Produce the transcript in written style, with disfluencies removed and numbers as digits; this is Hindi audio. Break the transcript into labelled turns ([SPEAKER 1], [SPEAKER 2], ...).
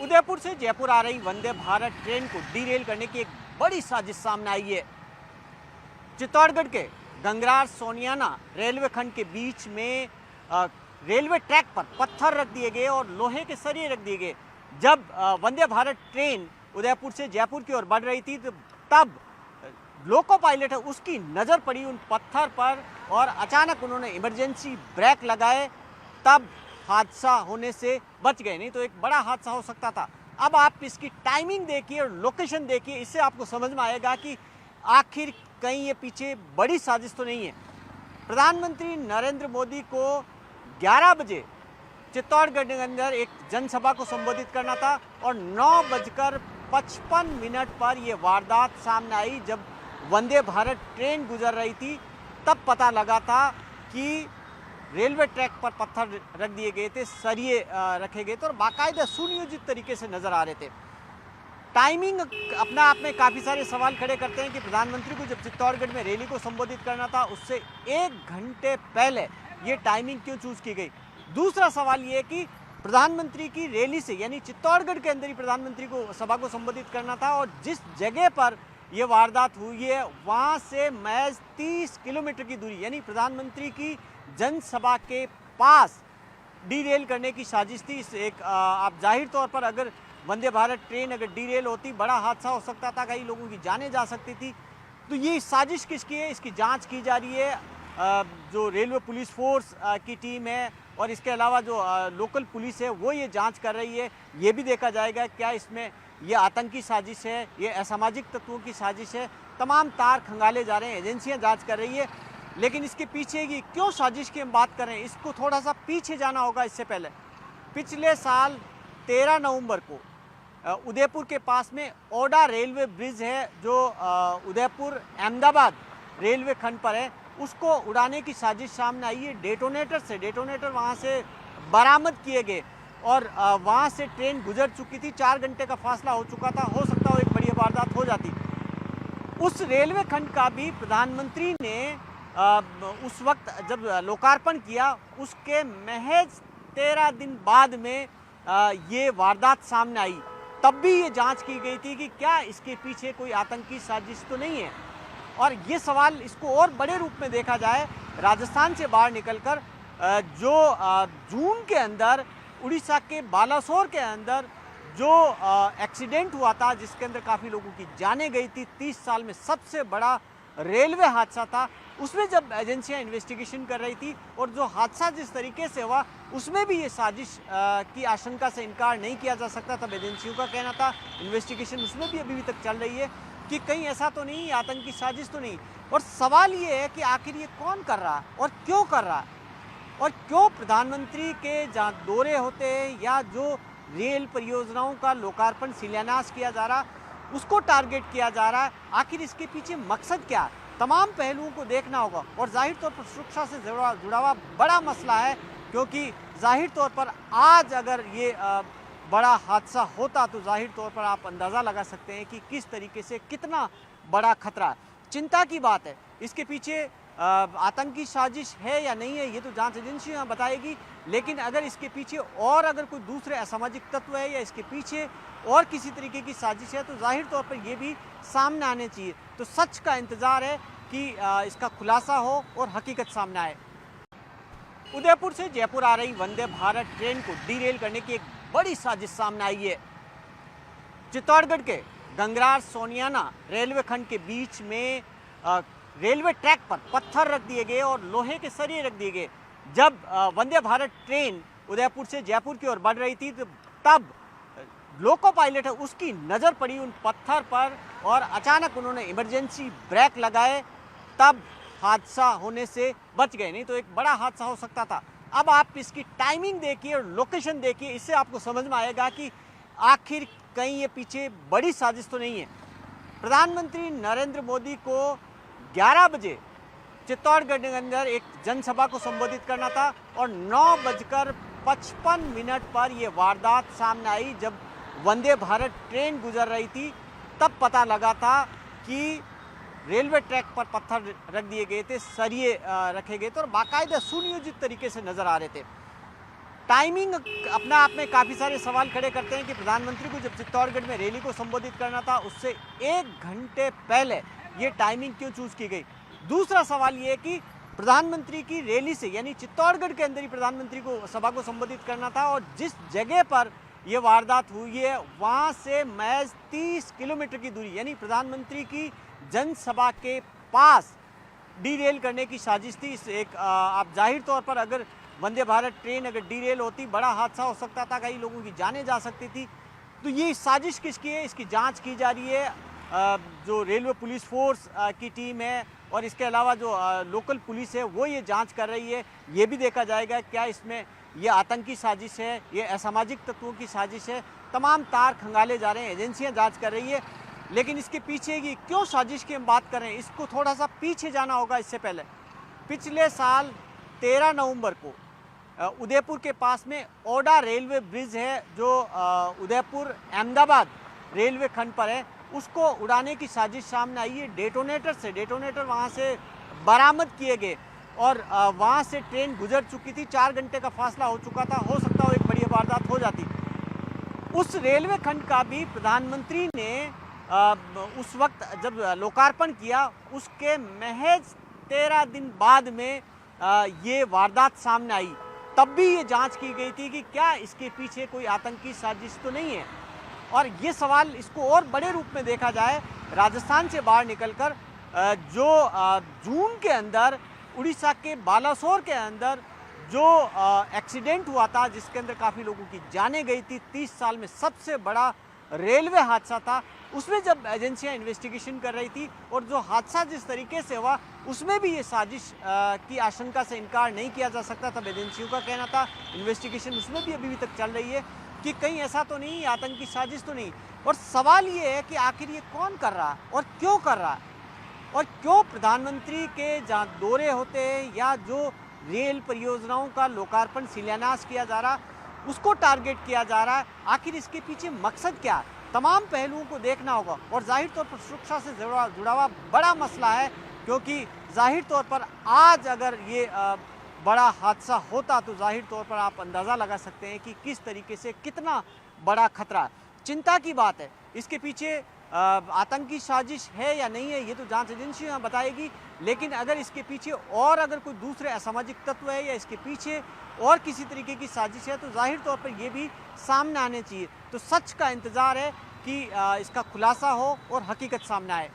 [SPEAKER 1] उदयपुर से जयपुर आ रही वंदे भारत ट्रेन को डीरेल करने की एक बड़ी साजिश सामने आई है। चित्तौड़गढ़ के गंगरार सोनियाना रेलवे खंड के बीच में रेलवे ट्रैक पर पत्थर रख दिए गए और लोहे के सरिये रख दिए गए। जब वंदे भारत ट्रेन उदयपुर से जयपुर की ओर बढ़ रही थी तब लोको पायलट है उसकी नज़र पड़ी उन पत्थर पर और अचानक उन्होंने इमरजेंसी ब्रेक लगाए, तब हादसा होने से बच गए, नहीं तो एक बड़ा हादसा हो सकता था। अब आप इसकी टाइमिंग देखिए और लोकेशन देखिए, इससे आपको समझ में आएगा कि आखिर कहीं ये पीछे बड़ी साजिश तो नहीं है। प्रधानमंत्री नरेंद्र मोदी को 11 बजे चित्तौड़गढ़ के अंदर एक जनसभा को संबोधित करना था और 9:55 पर यह वारदात सामने आई। जब वंदे भारत ट्रेन गुजर रही थी तब पता लगा था कि रेलवे ट्रैक पर पत्थर रख दिए गए थे, सरिये रखे गए थे और बाकायदा सुनियोजित तरीके से नजर आ रहे थे। टाइमिंग अपना आप में काफ़ी सारे सवाल खड़े करते हैं कि प्रधानमंत्री को जब चित्तौड़गढ़ में रैली को संबोधित करना था उससे 1 घंटे पहले ये टाइमिंग क्यों चूज की गई। दूसरा सवाल ये है कि प्रधानमंत्री की रैली से यानी चित्तौड़गढ़ के अंदर ही प्रधानमंत्री को सभा को संबोधित करना था और जिस जगह पर यह वारदात हुई है वहाँ से महज 30 किलोमीटर की दूरी यानी प्रधानमंत्री की जनसभा के पास डीरेल करने की साजिश थी। इस एक आप जाहिर तौर पर अगर वंदे भारत ट्रेन अगर डीरेल होती बड़ा हादसा हो सकता था, कई लोगों की जानें जा सकती थी। तो ये साजिश किसकी है, इसकी जांच की जा रही है। जो रेलवे पुलिस फोर्स की टीम है और इसके अलावा जो लोकल पुलिस है वो ये जांच कर रही है। ये भी देखा जाएगा क्या इसमें ये आतंकी साजिश है, ये असामाजिक तत्वों की साजिश है। तमाम तार खंगाले जा रहे हैं, एजेंसियां जांच कर रही है। लेकिन इसके पीछे की क्यों साजिश की हम बात करें, इसको थोड़ा सा पीछे जाना होगा। इससे पहले पिछले साल 13 नवंबर को उदयपुर के पास में ओडा रेलवे ब्रिज है जो उदयपुर अहमदाबाद रेलवे खंड पर है, उसको उड़ाने की साजिश सामने आई है। डेटोनेटर वहाँ से बरामद किए गए और वहाँ से ट्रेन गुजर चुकी थी, 4 घंटे का फासला हो चुका था। हो सकता हो एक बड़ी वारदात हो जाती। उस रेलवे खंड का भी प्रधानमंत्री ने उस वक्त जब लोकार्पण किया उसके महज 13 दिन बाद में ये वारदात सामने आई। तब भी ये जांच की गई थी कि क्या इसके पीछे कोई आतंकी साजिश तो नहीं है। और ये सवाल इसको और बड़े रूप में देखा जाए, राजस्थान से बाहर निकलकर जो जून के अंदर उड़ीसा के बालासोर के अंदर जो एक्सीडेंट हुआ था जिसके अंदर काफ़ी लोगों की जानें गई थी, 30 साल में सबसे बड़ा रेलवे हादसा था, उसमें जब एजेंसियां इन्वेस्टिगेशन कर रही थी और जो हादसा जिस तरीके से हुआ उसमें भी ये साजिश की आशंका से इनकार नहीं किया जा सकता। तब एजेंसियों का कहना था, इन्वेस्टिगेशन उसमें भी अभी तक चल रही है कि कहीं ऐसा तो नहीं, आतंकी साजिश तो नहीं। और सवाल ये है कि आखिर ये कौन कर रहा है और क्यों कर रहा है, और क्यों प्रधानमंत्री के जहाँ दौरे होते हैं या जो रेल परियोजनाओं का लोकार्पण शिलान्यास किया जा रहा उसको टारगेट किया जा रहा है। आखिर इसके पीछे मकसद क्या है, तमाम पहलुओं को देखना होगा। और जाहिर तौर पर सुरक्षा से जुड़ा हुआ बड़ा मसला है, क्योंकि जाहिर तौर पर आज अगर ये बड़ा हादसा होता तो जाहिर तौर पर आप अंदाज़ा लगा सकते हैं कि किस तरीके से कितना बड़ा खतरा है। चिंता की बात है, इसके पीछे आतंकी साजिश है या नहीं है ये तो जांच एजेंसियां बताएगी। लेकिन अगर इसके पीछे और अगर कोई दूसरे असामाजिक तत्व है या इसके पीछे और किसी तरीके की साजिश है तो जाहिर तौर पर ये भी सामने आने चाहिए। तो सच का इंतज़ार है कि इसका खुलासा हो और हकीकत सामने आए। उदयपुर से जयपुर आ रही वंदे भारत ट्रेन को डीरेल करने की एक बड़ी साजिश सामने आई है। चित्तौड़गढ़ के गंगरार सोनियाना रेलवे खंड के बीच में रेलवे ट्रैक पर पत्थर रख दिए गए और लोहे के सरिये रख दिए गए। जब वंदे भारत ट्रेन उदयपुर से जयपुर की ओर बढ़ रही थी तब लोको पायलट है उसकी नज़र पड़ी उन पत्थर पर और अचानक उन्होंने इमरजेंसी ब्रेक लगाए, तब हादसा होने से बच गए, नहीं तो एक बड़ा हादसा हो सकता था। अब आप इसकी टाइमिंग देखिए और लोकेशन देखिए, इससे आपको समझ में आएगा कि आखिर कहीं ये पीछे बड़ी साजिश तो नहीं है। प्रधानमंत्री नरेंद्र मोदी को 11 बजे चित्तौड़गढ़ के अंदर एक जनसभा को संबोधित करना था और 9:55 पर यह वारदात सामने आई। जब वंदे भारत ट्रेन गुजर रही थी तब पता लगा था कि रेलवे ट्रैक पर पत्थर रख दिए गए थे, सरिये रखे गए थे और बाकायदा सुनियोजित तरीके से नजर आ रहे थे। टाइमिंग अपना आप में काफ़ी सारे सवाल खड़े करते हैं कि प्रधानमंत्री को जब चित्तौड़गढ़ में रैली को संबोधित करना था उससे 1 घंटे पहले ये टाइमिंग क्यों चूज़ की गई। दूसरा सवाल ये है कि प्रधानमंत्री की रैली से यानी चित्तौड़गढ़ के अंदर ही प्रधानमंत्री को सभा को संबोधित करना था और जिस जगह पर यह वारदात हुई है वहाँ से महज 30 किलोमीटर की दूरी यानी प्रधानमंत्री की जनसभा के पास डीरेल करने की साजिश थी। इस एक आप जाहिर तौर पर अगर वंदे भारत ट्रेन अगर डीरेल होती बड़ा हादसा हो सकता था, कई लोगों की जानें जा सकती थी। तो ये साजिश किसकी है इसकी जांच की जा रही है। जो रेलवे पुलिस फोर्स की टीम है और इसके अलावा जो लोकल पुलिस है वो ये जांच कर रही है। ये भी देखा जाएगा क्या इसमें ये आतंकी साजिश है, ये असामाजिक तत्वों की साजिश है। तमाम तार खंगाले जा रहे हैं, एजेंसियां जांच कर रही है। लेकिन इसके पीछे की क्यों साजिश की हम बात करें, इसको थोड़ा सा पीछे जाना होगा। इससे पहले पिछले साल 13 नवंबर को उदयपुर के पास में ओडा रेलवे ब्रिज है जो उदयपुर अहमदाबाद रेलवे खंड पर है, उसको उड़ाने की साजिश सामने आई है। डेटोनेटर वहाँ से बरामद किए गए और वहाँ से ट्रेन गुजर चुकी थी। 4 घंटे का फासला हो चुका था, हो सकता हो एक बड़ी वारदात हो जाती। उस रेलवे खंड का भी प्रधानमंत्री ने उस वक्त जब लोकार्पण किया उसके महज 13 दिन बाद में ये वारदात सामने आई। तब भी ये जांच की गई थी कि क्या इसके पीछे कोई आतंकी साजिश तो नहीं है। और ये सवाल इसको और बड़े रूप में देखा जाए, राजस्थान से बाहर निकलकर जो जून के अंदर उड़ीसा के बालासोर के अंदर जो एक्सीडेंट हुआ था जिसके अंदर काफ़ी लोगों की जानें गई थी, 30 साल में सबसे बड़ा रेलवे हादसा था, उसमें जब एजेंसियां इन्वेस्टिगेशन कर रही थी और जो हादसा जिस तरीके से हुआ उसमें भी ये साजिश की आशंका से इनकार नहीं किया जा सकता। तब एजेंसियों का कहना था, इन्वेस्टिगेशन उसमें भी अभी तक चल रही है कि कहीं ऐसा तो नहीं, आतंकी साजिश तो नहीं। और सवाल ये है कि आखिर ये कौन कर रहा है और क्यों कर रहा है, और क्यों प्रधानमंत्री के जहाँ दौरे होते हैं या जो रेल परियोजनाओं का लोकार्पण शिलान्यास किया जा रहा उसको टारगेट किया जा रहा है। आखिर इसके पीछे मकसद क्या है, तमाम पहलुओं को देखना होगा। और जाहिर तौर पर सुरक्षा से जुड़ा हुआ बड़ा मसला है, क्योंकि जाहिर तौर पर आज अगर ये बड़ा हादसा होता तो जाहिर तौर पर आप अंदाज़ा लगा सकते हैं कि किस तरीके से कितना बड़ा खतरा, चिंता की बात है। इसके पीछे आतंकी साजिश है या नहीं है ये तो जांच एजेंसियां बताएगी, लेकिन अगर इसके पीछे और अगर कोई दूसरे असामाजिक तत्व है या इसके पीछे और किसी तरीके की साजिश है तो जाहिर तौर पर ये भी सामने आने चाहिए। तो सच का इंतज़ार है कि इसका खुलासा हो और हकीकत सामने आए।